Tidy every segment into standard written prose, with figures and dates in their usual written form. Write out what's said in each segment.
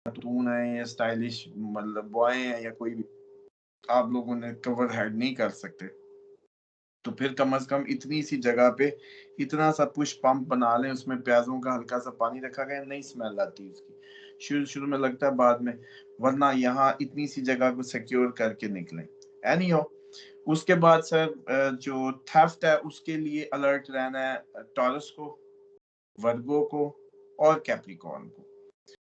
खातून है या स्टाइलिश मतलब बॉय है या कोई भी, आप लोग उन्हें कवर हेड नहीं कर सकते, तो फिर कम से कम इतनी सी जगह पे इतना सा पुश पंप बना लें, उसमें प्याजों का हल्का सा पानी रखा गया, नहीं स्मेल आती उसकी। शुरू शुरू में लगता है, बाद में, वरना यहाँ इतनी सी जगह को सिक्योर करके निकलें। एनी हो, उसके बाद सर जो थेफ्ट है उसके लिए अलर्ट रहना है टॉरस को, वर्गो को और कैप्रिकॉर्न को।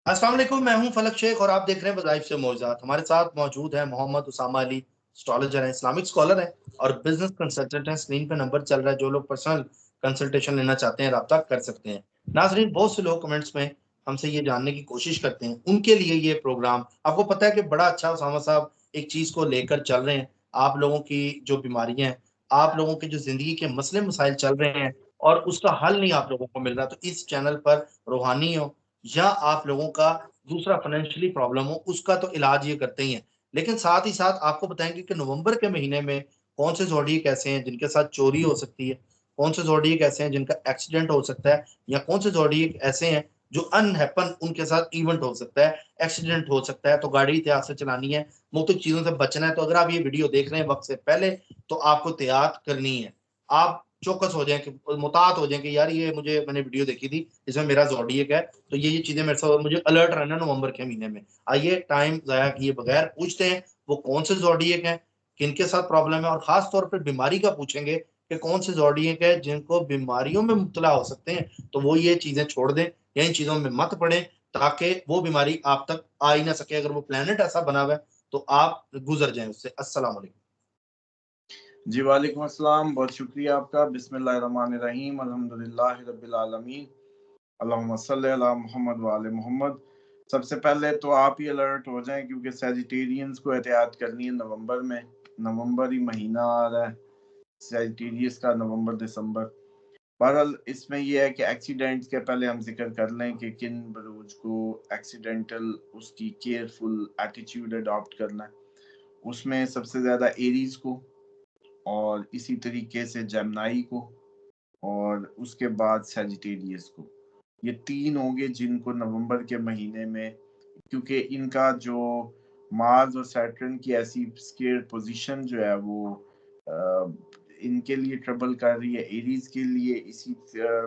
अस्सलाम वालेकुम, मैं हूं फलक शेख और आप देख रहे हैं वज़ाइफ से मौज़ूद। हमारे साथ मौजूद है मोहम्मद उसामा अली, एस्ट्रोलॉजर हैं, इस्लामिक स्कॉलर हैं और बिजनेस कंसल्टेंट हैं। स्क्रीन पे नंबर चल रहा है, जो लोग पर्सनल कंसल्टेशन लेना चाहते हैं राब्ता कर सकते हैं। नाजरीन, बहुत से लोग कमेंट्स में हमसे ये जानने की कोशिश करते हैं, उनके लिए ये प्रोग्राम, आपको पता है कि बड़ा अच्छा उसामा साहब एक चीज को लेकर चल रहे हैं। आप लोगों की जो बीमारियां हैं, आप लोगों के जो जिंदगी के मसले मसाइल चल रहे हैं और उसका हल नहीं आप लोगों को मिल रहा, तो इस चैनल पर रूहानी हो या आप लोगों का दूसरा फाइनेंशियली प्रॉब्लम हो, उसका तो इलाज ये करते ही हैं। लेकिन साथ ही साथ आपको बताएंगे कि नवंबर के महीने में कौन से ज़ोडिएक ऐसे हैं जिनके साथ चोरी हो सकती है, कौन से ज़ोडिएक ऐसे हैं जिनका एक्सीडेंट हो सकता है, या कौन से ज़ोडिएक ऐसे हैं जो अनहैपन उनके साथ इवेंट हो सकता है, एक्सीडेंट हो सकता है। तो गाड़ी एहतियात से चलानी है, मुख्तलिफ चीज़ों से बचना है। तो अगर आप ये वीडियो देख रहे हैं वक्त से पहले, तो आपको एहतियात करनी है। आप चौकस हो जाएं, कि मुतात हो जाएं कि यार ये मैंने वीडियो देखी थी, इसमें मेरा ज़ोडिएक है, तो ये चीजें मेरे साथ, मुझे अलर्ट रहना नवंबर के महीने में। आइए टाइम जाया किए बगैर पूछते हैं वो कौन से ज़ोडिएक हैं, किनके साथ प्रॉब्लम है, और खास तौर पर बीमारी का पूछेंगे कि कौन से ज़ोडिएक है जिनको बीमारियों में मुब्तला हो सकते हैं। तो वो ये चीजें छोड़ दें या इन चीजों में मत पड़े, ताकि वो बीमारी आप तक आ ही ना सके। अगर वो प्लेनेट ऐसा बना हुआ है तो आप गुजर जाएं उससे। अस्सलाम वालेकुम। जी वालेकुम अस्सलाम, बहुत शुक्रिया आपका। बिस्मिल्लाहिर्रहमानिर्रहीम, अल्हम्दुलिल्लाहि रब्बिल आलमीन, अल्लाहुम्मा सल्लि अला मुहम्मद व आले मोहम्मद। सबसे पहले तो आप ही अलर्ट हो जाएं, क्योंकि सैजिटेरियंस को एहतियात करनी है नवंबर में। नवंबर ही महीना आ रहा है सैजिटेरियस का, नवंबर दिसंबर। बहरहाल इसमें यह है कि एक्सीडेंट्स के पहले हम जिक्र कर लें कि किन बरूज को एक्सीडेंटल उसकी केयरफुल एटीट्यूड अडॉप्ट करना है। उसमें सबसे ज़्यादा एरीज को, और इसी तरीके से जेमिनी को, और उसके बाद सैजिटेरियस को। ये तीन होंगे जिनको नवंबर के महीने में, क्योंकि इनका जो मार्स और सैटर्न की ऐसी स्केयर पोजीशन जो है वो इनके लिए ट्रबल कर रही है। एरीज के लिए इसी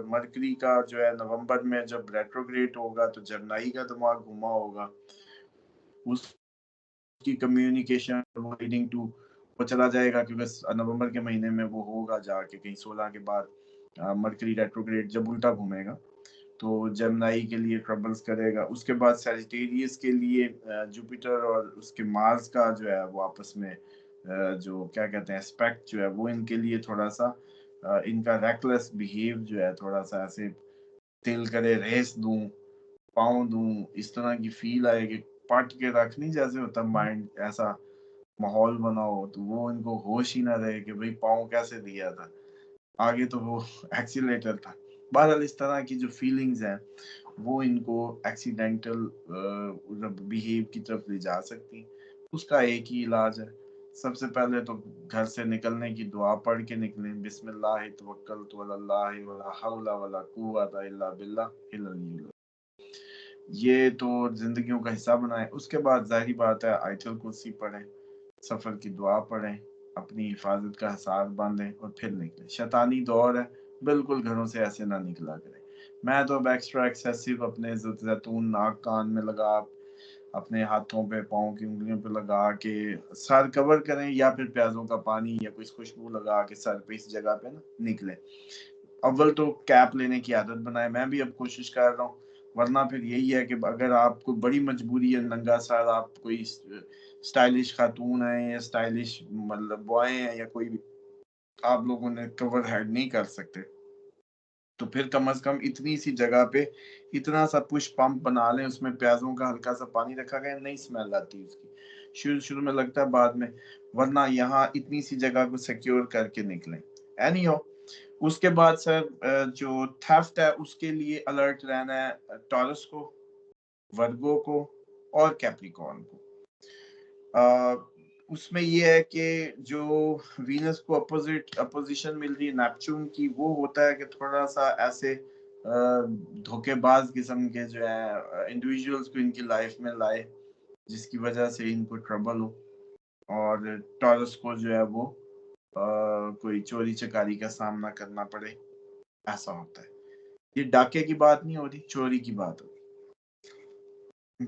मरकरी का जो है नवंबर में जब रेट्रोग्रेड होगा तो जेमिनी का दिमाग घुमा होगा, उसकी कम्युनिकेशन लीडिंग टू वो चला जाएगा, क्योंकि नवंबर के महीने में वो होगा जाके कहीं 16 के बाद मरकरी रेट्रोग्रेड जब उल्टा घूमेगा, तो जेमिनी के लिए ट्रबल्स करेगा। उसके बाद सैजिटेरियस के लिए जुपिटर और उसके मार्स का जो है वो आपस में जो क्या कहते हैं एस्पेक्ट जो है वो इनके लिए थोड़ा सा इनका रेकलेस बिहेव जो है, थोड़ा सा ऐसे दिल करे रेस दूं, पाँव दूं, इस तरह की फील आए कि पट के रख नहीं जैसे होता माइंड, ऐसा माहौल बना हो, तो वो इनको होश ही ना रहे कि भाई पाँव कैसे दिया था, आगे तो वो एक्सीलेटर था। बहरहाल इस तरह की जो फीलिंग्स हैं वो इनको एक्सीडेंटल बिहेव की तरफ ले जा सकती। उसका एक ही इलाज है, सबसे पहले तो घर से निकलने की दुआ पढ़ के निकलें, बिस्मिल्लाह तवक्कलतु अलल्लाह वला हौला वला कुव्वता इल्ला बिल्लाहिल अलिय्युल। ये तो जिंदगियों का हिस्सा बनाएं। उसके बाद जाहिर बात है आयतुल कुर्सी पढ़ें, सफर की दुआ पढ़ें, अपनी हिफाजत का हिसाब बांधें और फिर निकलें। शैतानी दौर है, बिल्कुल घरों से ऐसे ना निकला करें। मैं तो अब एक्स्ट्रा एक्सेसिव अपने जैतून नाक कान में लगा, अपने हाथों पे पाँव की उंगलियों पे लगा के सर कवर करें, या फिर प्याजों का पानी या कोई खुशबू लगा के सर पे इस जगह पे ना निकले। अव्वल तो कैप लेने की आदत बनाए, मैं भी अब कोशिश कर रहा हूँ। वरना फिर यही है कि अगर आपको बड़ी मजबूरी है, नंगा सर, आप कोई स्टाइलिश खातून है या स्टाइलिश मतलब बॉय है या कोई भी, आप लोग उन्हें कवर हेड नहीं कर सकते, तो फिर कम से कम इतनी सी जगह पे इतना सा पुश पंप बना लें, उसमें प्याजों का हल्का सा पानी रखा गया, नहीं स्मेल आती उसकी। शुरू शुरू में लगता है, बाद में, वरना यहाँ इतनी सी जगह को सिक्योर करके निकलें। एनी हो, उसके बाद सर जो थेफ्ट है उसके लिए अलर्ट रहना है टॉरस को, वर्गो को और कैप्रिकॉर्न को। उसमें ये है कि जो वीनस को अपोजिशन मिल रही है नेपच्यून की, वो होता है कि थोड़ा सा ऐसे धोखेबाज किस्म के जो है इंडिविजुअल्स को इनकी लाइफ में लाए, जिसकी वजह से इनको ट्रबल हो, और टॉरस को जो है वो कोई चोरी चकारी का सामना करना पड़े, ऐसा होता है। ये डाके की बात नहीं हो रही, चोरी की बात हो रही।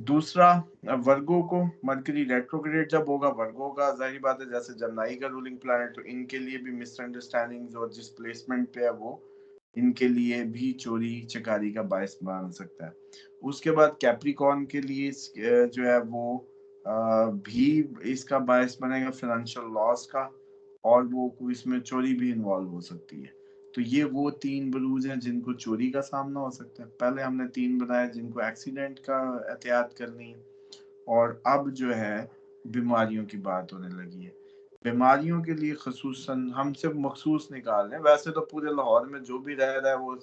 दूसरा, वर्गो को मरकरी रेट्रोग्रेड जब होगा, वर्गो का जाहिर बात है जैसे जमनाई का रूलिंग प्लैनेट, तो इनके लिए भी मिसअंडरस्टैंडिंग्स और जिस प्लेसमेंट पे है वो इनके लिए भी चोरी चकारी का बायस बन सकता है। उसके बाद कैप्रिकॉर्न के लिए जो है वो भी इसका बायस बनेगा फाइनेंशियल लॉस का, और वो इसमें चोरी भी इन्वॉल्व हो सकती है। तो ये वो 3 बुरूज हैं जिनको चोरी का सामना हो सकता है। पहले हमने 3 बनाए जिनको एक्सीडेंट का एहतियात करनी है, और अब जो है बीमारियों की बात होने लगी है। बीमारियों के लिए खसूसन हम सिर्फ मखसूस निकाल रहे हैं, वैसे तो पूरे लाहौर में जो भी रह रहा है वो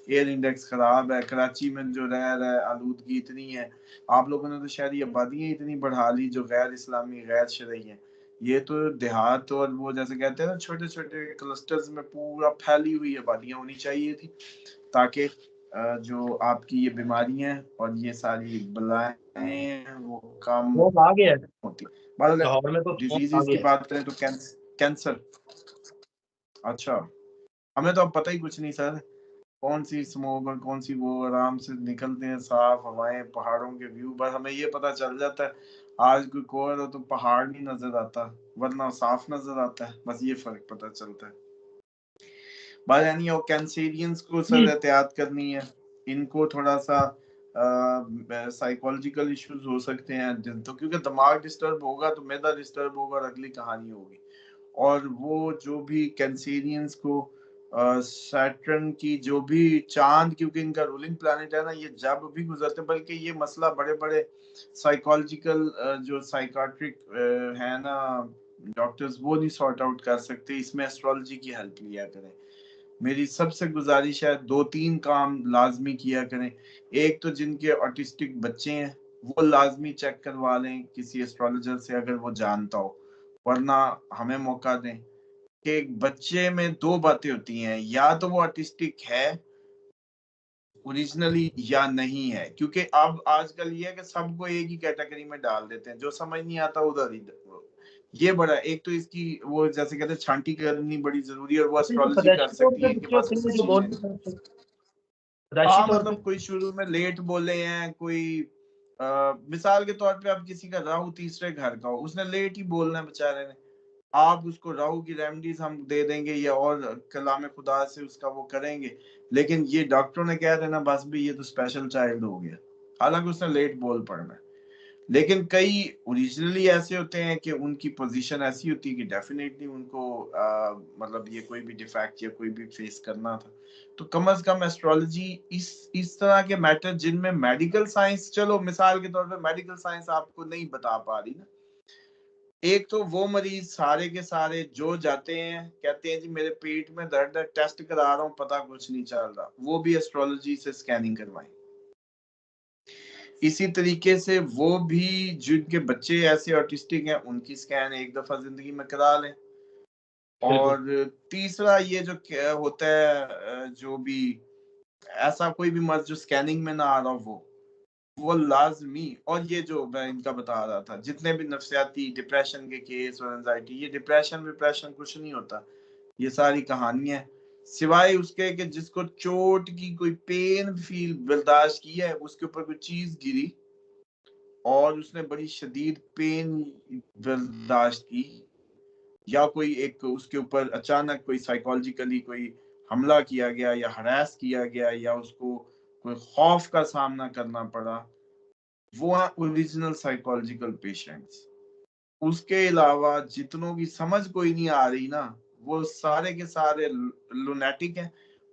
एयर इंडेक्स खराब है। कराची में जो रह रहा है आलूदगी इतनी है, आप लोगों ने तो शहरी आबादियाँ इतनी बढ़ा ली जो गैर इस्लामी गैर शरई है। ये तो देहात और वो जैसे कहते हैं ना छोटे छोटे क्लस्टर्स में पूरा फैली हुई आबादियाँ होनी चाहिए थी, ताकि जो आपकी ये बीमारियां और ये सारी बलाएं वो कम वो आ गया है होती। मतलब लाहौर में, तो आ डिजीजेस की गया है। बात करें तो कैंसर। अच्छा, हमें तो अब पता ही कुछ नहीं सर, कौन सी स्मोक और कौन सी वो, आराम से निकलते हैं साफ हवाएं, पहाड़ों के व्यू, बस हमें ये पता चल जाता है आज कोई कोहर हो तो पहाड़ नहीं नजर आता, वरना साफ नजर आता है, बस ये फर्क पता चलता है। बात यानी और कैंसेरियंस को सर एहतियात करनी है, इनको थोड़ा सा साइकोलॉजिकल इश्यूज हो सकते हैं, तो क्योंकि दिमाग डिस्टर्ब होगा तो मैदा डिस्टर्ब होगा और अगली कहानी होगी। और वो जो भी कैंसेरियंस को सैटर्न की जो भी चांद, क्योंकि इनका रूलिंग प्लैनेट है ना, ये जब भी गुजरते, बल्कि ये मसला बड़े बड़े साइकोलॉजिकल जो साइकाट्रिक है ना डॉक्टर्स, वो नहीं सॉर्ट आउट कर सकते, इसमें एस्ट्रोलॉजी की हेल्प लिया करें। मेरी सबसे गुजारिश है 2-3 काम लाजमी किया करें। एक तो जिनके ऑटिस्टिक बच्चे हैं वो लाजमी चेक करवा लें किसी एस्ट्रोलॉजर से अगर वो जानता हो, वरना हमें मौका दें कि एक बच्चे में 2 बातें होती हैं, या तो वो ऑटिस्टिक है ओरिजिनली या नहीं है, क्योंकि अब आजकल ये है कि सबको एक ही कैटेगरी में डाल देते हैं, जो समझ नहीं आता उधर ही ये बड़ा, एक तो इसकी वो जैसे कहते हैं छांटी करनी बड़ी जरूरी है, और वो एस्ट्रोलॉजी कर पैदाइशी तौर सकती पे है कि बच्चे बस होते हैं जो उसी बोल में। नहीं सकते, पैदाइशी हाँ तौर पे। मतलब कोई शुरू में लेट बोले हैं, कोई मिसाल के तौर पे आप किसी का राहु तीसरे घर का हो, उसने लेट ही बोलना है बेचारे ने, आप उसको राहु की रेमेडीज हम दे देंगे या और कलाम खुदा से उसका वो करेंगे, लेकिन ये डॉक्टरों ने कह देना बस भी ये तो स्पेशल चाइल्ड हो गया, हालांकि उसने लेट बोल पड़ना है। लेकिन कई ओरिजिनली ऐसे होते हैं कि उनकी पोजीशन ऐसी होती है कि डेफिनेटली उनको मतलब ये कोई भी डिफेक्ट या कोई भी फेस करना था। तो कम से कम एस्ट्रोलॉजी इस तरह के मैटर जिनमें मेडिकल साइंस, चलो मिसाल के तौर पे मेडिकल साइंस आपको नहीं बता पा रही ना, एक तो वो मरीज सारे के सारे जो जाते हैं कहते हैं जी मेरे पेट में दर्द है, टेस्ट करा रहा हूँ पता कुछ नहीं चल रहा, वो भी एस्ट्रोलॉजी से स्कैनिंग करवाएं। इसी तरीके से वो भी जिनके बच्चे ऐसे ऑटिस्टिक हैं उनकी स्कैन एक दफा जिंदगी में करा लें। और तीसरा ये जो होता है जो भी ऐसा कोई भी मर्ज जो स्कैनिंग में ना आ रहा हो वो लाजमी, और ये जो मैं इनका बता रहा था जितने भी नफ्सियाती डिप्रेशन के केस और एंजाइटी, ये डिप्रेशन कुछ नहीं होता, ये सारी कहानियां सिवाय उसके कि जिसको चोट की कोई पेन फील बर्दाश्त की है, उसके ऊपर कोई चीज गिरी और उसने बड़ी शदीद पेन बर्दाश्त की, या कोई एक उसके ऊपर अचानक कोई साइकोलॉजिकली कोई हमला किया गया या हरास किया गया या उसको कोई खौफ का सामना करना पड़ा, वो है ओरिजिनल साइकोलॉजिकल पेशेंट्स। उसके अलावा जितनों की समझ कोई नहीं आ रही ना, वो सारे के सारे लुनेटिक हैं।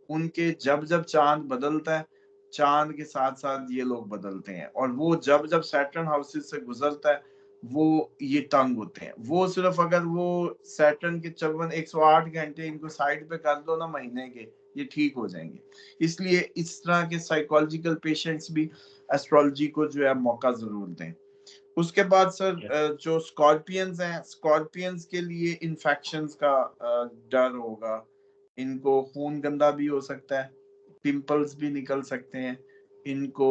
उनके जब जब चांद बदलता है, चांद के साथ साथ ये लोग बदलते हैं, और वो जब जब सैटर्न हाउसेस से गुजरता है वो ये तंग होते हैं। वो सिर्फ अगर वो सैटर्न के 108 घंटे इनको साइड पे कर दो ना महीने के, ये ठीक हो जाएंगे। इसलिए इस तरह के साइकोलॉजिकल पेशेंट्स भी एस्ट्रोलॉजी को जो है मौका जरूर दें। उसके बाद सर जो स्कॉर्पियंस हैं, स्कॉर्पियंस के लिए इन्फेक्शंस का डर होगा, इनको खून गंदा भी हो सकता है, पिंपल्स भी निकल सकते हैं, इनको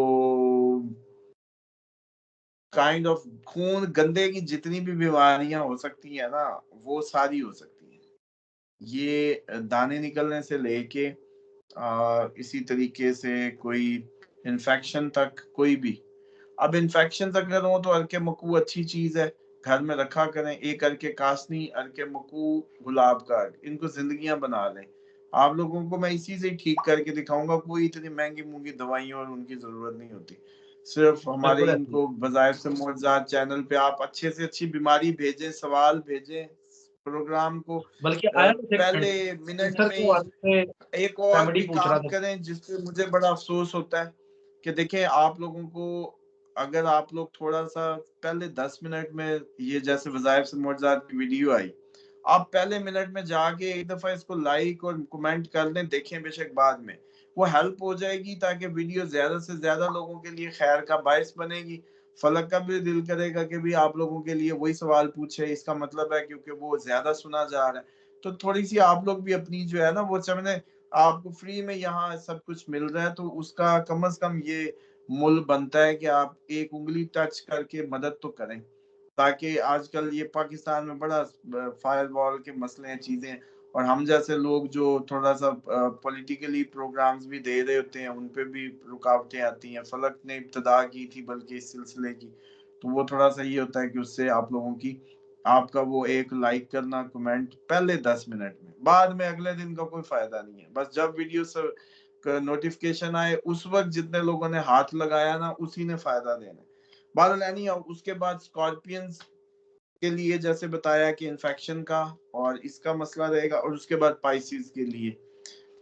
काइंड ऑफ खून गंदे की जितनी भी बीमारियां हो सकती है ना, वो सारी हो सकती हैं। ये दाने निकलने से लेके इसी तरीके से कोई इन्फेक्शन तक, कोई भी। अब इन्फेक्शन अगर हो तो अर्के मकू अच्छी चीज है, घर में रखा करें। एक अर्के कासनी, अर्के मकू, गुलाब का अर्क, इनको जिंदगियां बना लें। आप लोगों को मैं इसी से ठीक करके दिखाऊंगा, कोई इतनी महंगी महंगी दवाइयों और उनकी जरूरत नहीं होती। सिर्फ हमारे बिल्कुल ऐसे ही। इनको वज़ाइफ से मुअज़्ज़ज़ात चैनल पे आप अच्छे से अच्छी बीमारी भेजें, सवाल भेजें, प्रोग्राम को बल्कि आया तो पहले मिनट कैंसर में के ही। हवाले से एक और रेमेडी भी पूछ रहा काम था। करें जिसपे मुझे बड़ा अफसोस होता है कि देखें, आप लोगों को अगर आप लोग थोड़ा सा पहले 10 मिनट में, ये जैसे वज़ाइफ से मुअज़्ज़ज़ात की वीडियो आई, आप पहले मिनट में जाके एक दफा इसको लाइक और कमेंट कर लें, देखें बेशक बाद में, वो हेल्प हो जाएगी ताकि वीडियो ज्यादा से ज्यादा लोगों के लिए खैर का बायस बनेगी। फलक का भी दिल करेगा कि भी आप लोगों के लिए वही सवाल पूछे, इसका मतलब है क्योंकि वो ज्यादा सुना जा रहा है। तो थोड़ी सी आप लोग भी अपनी जो है ना, वो समझे आपको फ्री में यहाँ सब कुछ मिल रहा है, तो उसका कम से कम ये मूल बनता है कि आप एक उंगली टच करके मदद तो करें। ताकि आजकल ये पाकिस्तान में बड़ा फायरवॉल के मसले हैं, चीजें हैं, और हम जैसे लोग जो थोड़ा सा पॉलिटिकली प्रोग्राम्स भी दे रहे होते हैं, उन पे भी रुकावटें आती हैं। फलक ने इब्तदा की थी बल्कि इस सिलसिले की, तो वो थोड़ा सा ये होता है कि उससे आप लोगों की, आपका वो एक लाइक करना, कमेंट पहले 10 मिनट में, बाद में अगले दिन का कोई फायदा नहीं है। बस जब वीडियो से नोटिफिकेशन आए उस वक्त जितने लोगों ने हाथ लगाया ना, उसी ने फायदा देना है। बहरहाल यानी उसके बाद स्कॉर्पियंस के लिए जैसे बताया कि इन्फेक्शन का और इसका मसला रहेगा, और उसके बाद पाइसिस के लिए,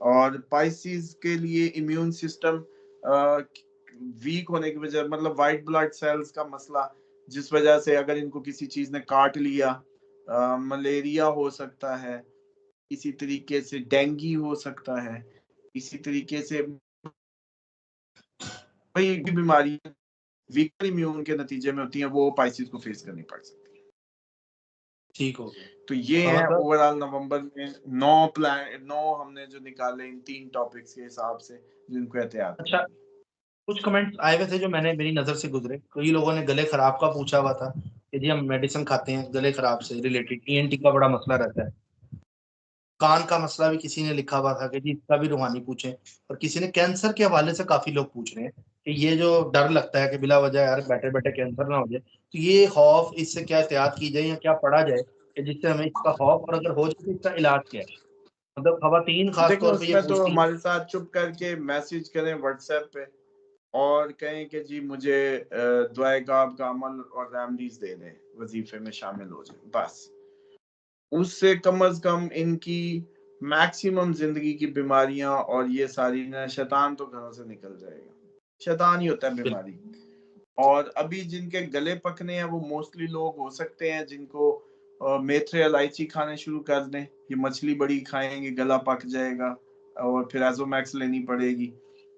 और पाइसिस के लिए इम्यून सिस्टम वीक होने की वजह, मतलब वाइट ब्लड सेल्स का मसला, जिस वजह से अगर इनको किसी चीज ने काट लिया, मलेरिया हो सकता है, इसी तरीके से डेंगी हो सकता है, इसी तरीके से कोई भी बीमारी वीकर इम्यून के नतीजे में होती है, वो पाइसिस को फेस करनी पड़ सकती है। ठीक हो गया। तो ये हाँ है सर, ओवरऑल नवंबर में 9 हमने जो निकाले इन 3 टॉपिक्स के हिसाब से, जिनको एहतियात अच्छा, करनी है। कुछ कमेंट्स आए हुए थे जो मैंने मेरी नजर से गुजरे। कई लोगों ने गले खराब का पूछा हुआ था कि जी हम मेडिसिन खाते हैं गले खराब से रिलेटेड, ईएनटी का बड़ा मसला रहता है। कान का मसला भी किसी ने लिखा हुआ था कि जी इसका भी रूहानी पूछें। और किसी ने कैंसर के हवाले से काफी लोग पूछ रहे हैं कि ये जो डर लगता है कि बिला वजह यार बैठे बैठे कैंसर ना हो जाए, तो ये खौफ, इससे क्या एहतियात की जाए या क्या पढ़ा जाए कि जिससे हमें इसका खौफ, और अगर हो जाए तो इसका इलाज क्या है। मतलब खवातीन खास देखो तौर पे ये उसमें तो पूछती हैं। हमारे साथ चुप करके मैसेज करें व्हाट्सएप पे, और कहें कि जी मुझे दुआए गाब का अमल और रेमडीज दे दें, वजीफे में शामिल हो जाए, बस। उससे कम अज कम इनकी मैक्सिमम जिंदगी की बीमारियां और ये सारी ना, शैतान तो घरों से निकल जाएगा। शैतान ही होता है बिल्कुल। बीमारी। और अभी जिनके गले पकने हैं वो मोस्टली लोग हो सकते हैं जिनको मेथरे इलायची खाने शुरू कर दें। ये मछली बड़ी खाएंगे गला पक जाएगा, और फिर एजोमैक्स लेनी पड़ेगी।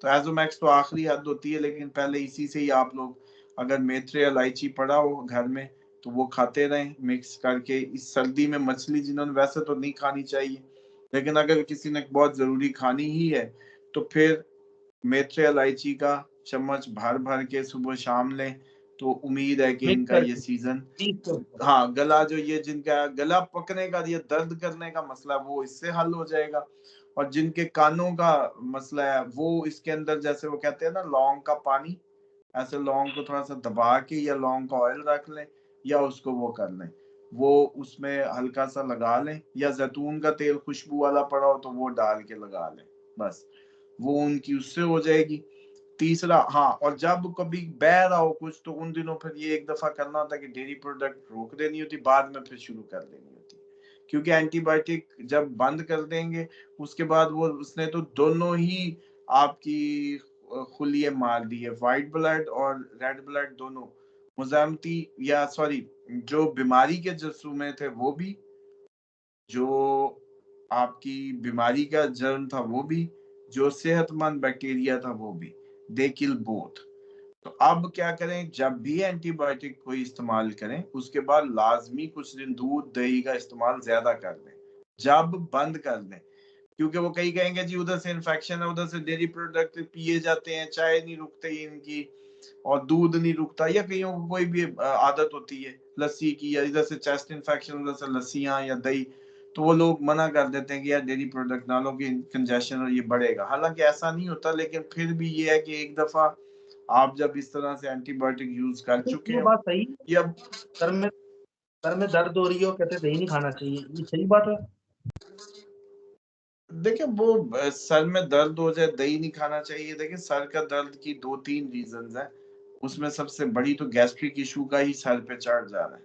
तो एजोमैक्स तो आखिरी हद होती है, लेकिन पहले इसी से ही आप लोग, अगर मेथरे इलायची पड़ा हो घर में, तो वो खाते रहें मिक्स करके। इस सर्दी में मछली जिन्होंने वैसे तो नहीं खानी चाहिए, लेकिन अगर किसी ने बहुत जरूरी खानी ही है, तो फिर मेथरे इलायची का चम्मच भर भर के सुबह शाम लें, तो उम्मीद है कि मिक्स इनका ये करके सीजन, 30 हाँ, गला जो ये जिनका गला पकने का, ये दर्द करने का मसला, वो इससे हल हो जाएगा। और जिनके कानों का मसला है, वो इसके अंदर जैसे वो कहते हैं ना लौंग का पानी, ऐसे लौंग को थोड़ा सा दबा के या लौंग का ऑयल रख लें, या उसको वो कर लें, वो उसमें हल्का सा लगा लें, या जैतून का तेल खुशबू वाला पड़ा हो तो वो डाल के लगा लें, बस। वो उनकी उससे हो जाएगी। तीसरा, हाँ, और जब कभी बह रहा हो कुछ, तो उन दिनों फिर ये एक दफा करना होता है कि डेयरी प्रोडक्ट रोक देनी होती, बाद में फिर शुरू कर देनी होती। क्योंकि एंटीबायोटिक जब बंद कर देंगे, उसके बाद वो उसने तो दोनों ही आपकी खुलिये मार दी है, व्हाइट ब्लड और रेड ब्लड दोनों। मुजामती, या सॉरी, जो बीमारी के जसूमे थे वो भी, जो आपकी बीमारी का जर्म था वो भी, जो सेहतमंद बैक्टीरिया था वो भी, दे किल बोथ। तो अब क्या करें, जब भी एंटीबायोटिक कोई इस्तेमाल करें, उसके बाद लाजमी कुछ दिन दूध दही का इस्तेमाल ज्यादा कर दें, जब बंद कर दें। क्योंकि वो कई कहेंगे जी उधर से इन्फेक्शन है, उधर से डेयरी प्रोडक्ट पिए जाते हैं, चाय नहीं रुकती इनकी और दूध नहीं रुकता, या कईयों को कोई भी आदत होती है लस्सी की, या इधर से चेस्ट इन्फेक्शन, उधर से लस्सियां या दही, तो वो लोग मना कर देते हैं कि यार डेयरी प्रोडक्ट ना लो कि कंजेशन और ये बढ़ेगा। हालांकि ऐसा नहीं होता, लेकिन फिर भी ये है कि एक दफा आप जब इस तरह से एंटीबायोटिक यूज कर चुके ये हो बात सही है। या सर में दर्द हो रही हो, कहते दही नहीं खाना चाहिए, ये सही बात है? देखिए वो सर में दर्द हो जाए दही नहीं खाना चाहिए, देखिए सर का दर्द की 2-3 रीजंस है, उसमें सबसे बड़ी तो गैस्ट्रिक इशू का ही सर पे चढ़ जा रहा है,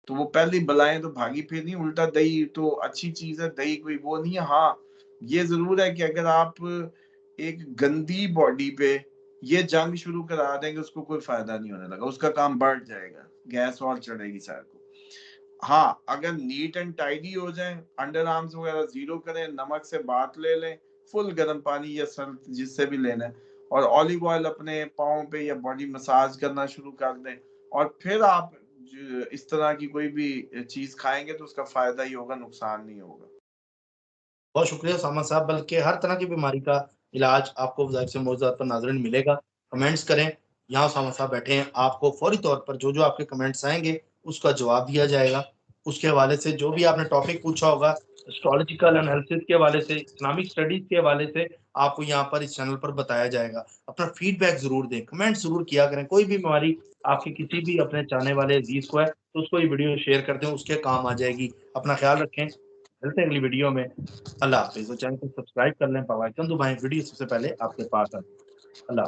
तो वो पहली बलाएं तो भागी फिर नहीं, उल्टा दही तो अच्छी चीज है, दही कोई वो नहीं है। हाँ ये जरूर है कि अगर आप एक गंदी बॉडी पे ये जंग शुरू करा देंगे, उसको कोई फायदा नहीं होने लगा, उसका काम बढ़ जाएगा, गैस और चढ़ेगी सर को। हाँ अगर नीट एंड टाइडी हो जाए, अंडर आर्म्स वगैरह जीरो करें, नमक से बात ले लें, फुल गर्म पानी या सर्द जिससे भी लेना है, और ऑलिव ऑयल अपने पाँव पे या बॉडी मसाज करना शुरू कर दें, और फिर आप इस तरह की कोई भी चीज खाएंगे तो उसका फायदा ही होगा, नुकसान नहीं होगा। बहुत शुक्रिया सामा साहब, बल्कि हर तरह की बीमारी का इलाज आपको वज़ाइफ से मौज़ूद पर नाज़रीन मिलेगा। कमेंट्स करें, यहाँ सामा साहब बैठे हैं, आपको फौरी तौर पर जो जो आपके कमेंट्स आएंगे उसका जवाब दिया जाएगा। उसके हवाले से जो भी आपने टॉपिक पूछा होगा, एस्ट्रोलॉजिकल एनालिसिस के हवाले से, इस्लामिक स्टडीज के हवाले से, आपको यहाँ पर इस चैनल पर बताया जाएगा। अपना फीडबैक जरूर दें, कमेंट जरूर किया करें। कोई भी बीमारी आपके किसी भी अपने चाहने वाले अजीज को है तो उसको ये वीडियो शेयर कर दें, उसके काम आ जाएगी। अपना ख्याल रखें, मिलते हैं अगली वीडियो में। अल्लाह हाफिज़। तो चैनल को सब्सक्राइब कर लें, बेल आइकन दबाएं, वीडियो सबसे पहले आपके पास आए। अल्लाह।